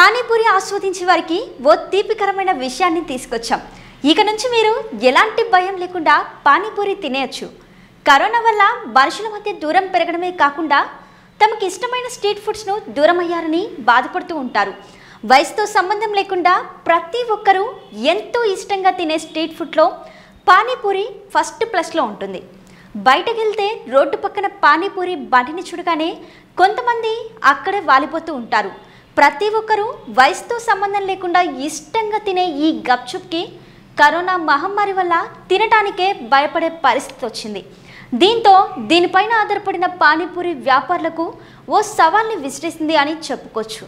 పానీపూరి ఆస్వాదించే వారికి ఓ తీపికరమైన విషయాన్ని తీసుకొచ్చాం. ఇక నుంచి మీరు ఎలాంటి భయం లేకుండా పానీపూరి తినేయచ్చు. కరోనా వల్ల మనుషుల మధ్య దూరం పెరగడమే కాకుండా తమకు ఇష్టమైన స్ట్రీట్ ఫుడ్స్ను దూరం అయ్యారని బాధపడుతూ ఉంటారు. వయసుతో సంబంధం లేకుండా ప్రతి ఒక్కరూ ఎంతో ఇష్టంగా తినే స్ట్రీట్ ఫుడ్లో పానీపూరి ఫస్ట్ ప్లేస్లో ఉంటుంది. బయటకు వెళ్తే రోడ్డు పక్కన పానీపూరి బండిని చూడగానే కొంతమంది అక్కడే వాలిపోతూ ఉంటారు. ప్రతి ఒక్కరూ వయసుతో సంబంధం లేకుండా ఇష్టంగా తినే ఈ గప్చుప్కి కరోనా మహమ్మారి వల్ల తినటానికే భయపడే పరిస్థితి వచ్చింది. దీంతో దీనిపైన ఆధారపడిన పానీపూరి వ్యాపారులకు ఓ సవాల్ని విసిరేసింది అని చెప్పుకోవచ్చు.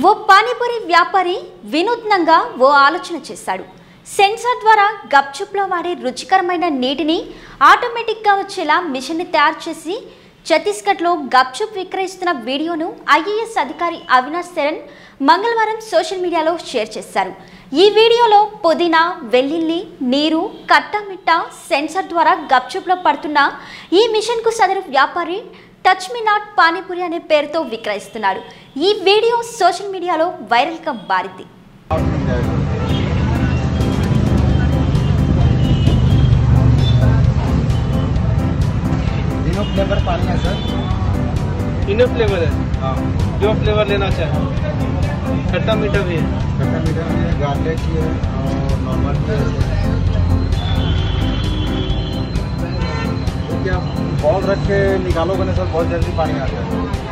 ఓ పానీపూరి వ్యాపారి వినూత్నంగా ఓ ఆలోచన చేశాడు. సెన్సార్ ద్వారా గప్చుప్లో వాడే రుచికరమైన నీటిని ఆటోమేటిక్గా వచ్చేలా మిషన్ని తయారు చేసి ఛత్తీస్గఢ్లో గప్చుప్ విక్రయిస్తున్న వీడియోను ఐఏఎస్ అధికారి అవినాష్ శరణ్ మంగళవారం సోషల్ మీడియాలో షేర్ చేశారు. ఈ వీడియోలో పుదీనా, వెల్లుల్లి, నీరు, కట్టామిట్టా సెన్సార్ ద్వారా గప్చుప్లో పడుతున్న ఈ మిషన్కు సదరు వ్యాపారి టచ్ మీ నాట్ పానీపూరి అనే పేరుతో విక్రయిస్తున్నాడు. ఈ వీడియో సోషల్ మీడియాలో వైరల్గా మారింది. फ्लेवर पानी है सर, तीनों फ्लेवर है। हाँ, जो फ्लेवर लेना चाहे, खट्टा मीठा भी है, खट्टा मीठा भी है, गार्लिक भी है और नॉर्मल भी है। तो क्या बॉल रख के निकालोगे ना सर, बहुत जल्दी पानी आता है।